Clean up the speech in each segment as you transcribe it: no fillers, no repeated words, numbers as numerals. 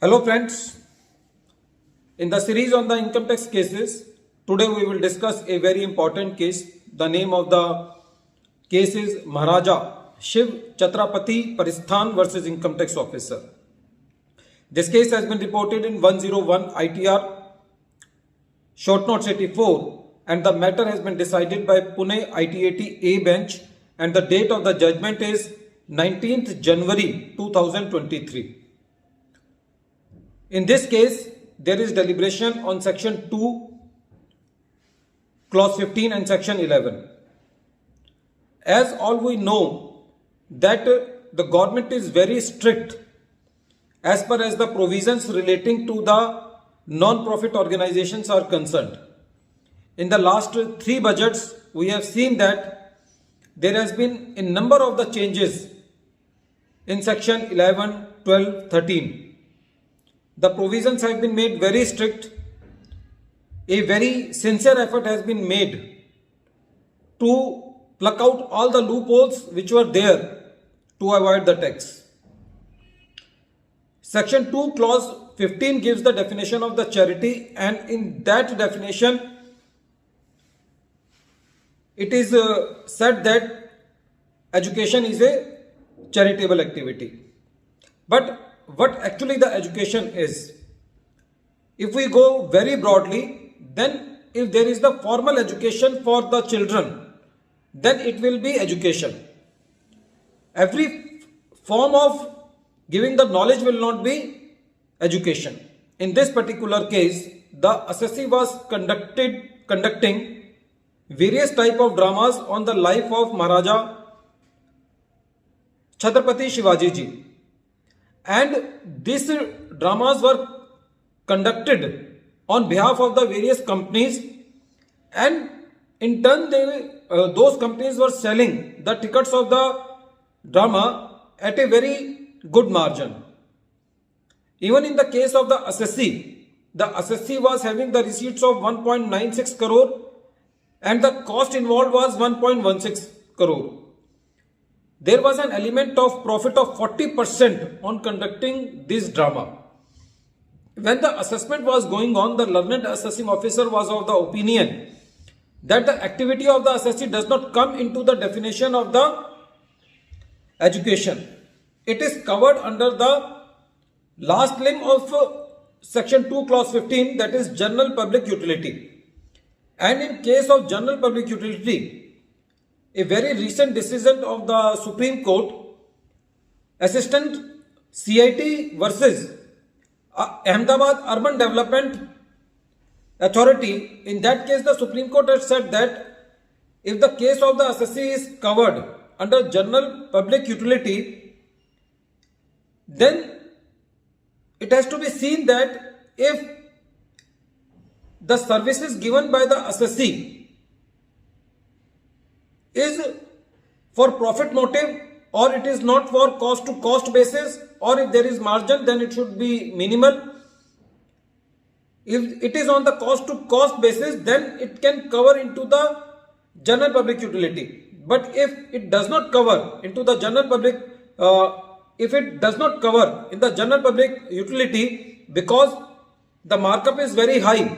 Hello friends, in the series on the income tax cases, today we will discuss a very important case. The name of the case is Maharaja Shiv Chhatrapati Paristhan versus Income Tax Officer. This case has been reported in 101 ITR short notes 84 and the matter has been decided by Pune ITAT A bench and the date of the judgment is 19th January 2023. In this case, there is deliberation on section 2, clause 15 and section 11. As all we know that the government is very strict as far as the provisions relating to the non-profit organizations are concerned. In the last 3 budgets, we have seen that there has been a number of the changes in section 11, 12, 13. The provisions have been made very strict. A very sincere effort has been made to pluck out all the loopholes which were there to avoid the tax. Section 2 clause 15 gives the definition of the charity, and in that definition it is said that education is a charitable activity. But what actually the education is? If we go very broadly, then if there is the formal education for the children, then it will be education. Every form of giving the knowledge will not be education. In this particular case, the assessee was conducting various type of dramas on the life of Maharaja Chhatrapati Shivaji Ji. And these dramas were conducted on behalf of the various companies, and in turn those companies were selling the tickets of the drama at a very good margin. Even in the case of the assessee was having the receipts of 1.96 crore and the cost involved was 1.16 crore. There was an element of profit of 40% on conducting this drama. When the assessment was going on, the learned assessing officer was of the opinion that the activity of the assessee does not come into the definition of the education. It is covered under the last limb of section 2 clause 15, that is general public utility. And in case of general public utility, a very recent decision of the Supreme Court, Assistant CIT versus Ahmedabad Urban Development Authority, in that case the Supreme Court has said that if the case of the assessee is covered under general public utility, then it has to be seen that if the services given by the assessee is for profit motive or it is not for cost to cost basis, or if there is margin then it should be minimal. If it is on the cost to cost basis, then it can cover into the general public utility. But if it does not cover into the general public, if it does not cover in the general public utility because the markup is very high,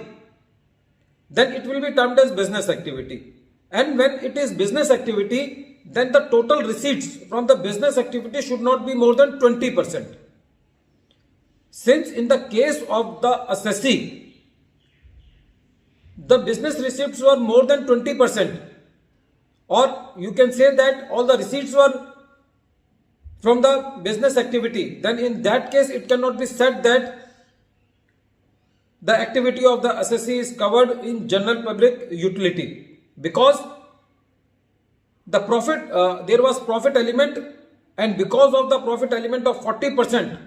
then it will be termed as business activity. And when it is business activity, then the total receipts from the business activity should not be more than 20%. Since in the case of the assessee, the business receipts were more than 20%, or you can say that all the receipts were from the business activity, then in that case it cannot be said that the activity of the assessee is covered in general public utility, because the profit, there was profit element, and because of the profit element of 40%,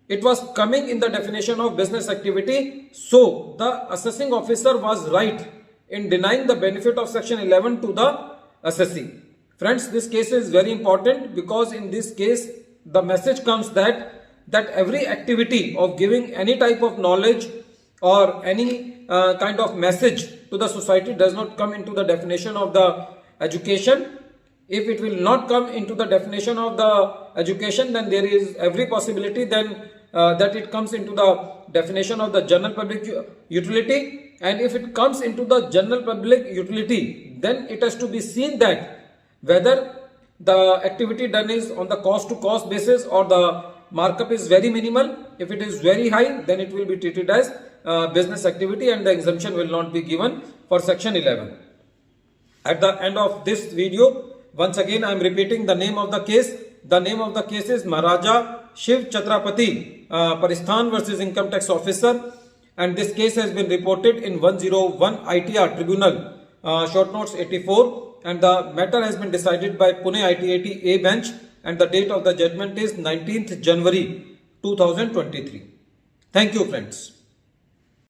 it was coming in the definition of business activity. So the assessing officer was right in denying the benefit of section 11 to the assessee. Friends, this case is very important because in this case the message comes that every activity of giving any type of knowledge or any kind of message to the society does not come into the definition of the education. If it will not come into the definition of the education, then there is every possibility then that it comes into the definition of the general public utility, and if it comes into the general public utility, then it has to be seen that whether the activity done is on the cost to cost basis or the markup is very minimal. If it is very high, then it will be treated as business activity and the exemption will not be given for section 11. At the end of this video, once again I am repeating the name of the case. The name of the case is Maharaja Shiv Chhatrapati Paristhan versus Income Tax Officer, and this case has been reported in 101 ITR Tribunal, short notes 84, and the matter has been decided by Pune ITAT A bench, and the date of the judgment is 19th January 2023. Thank you, friends.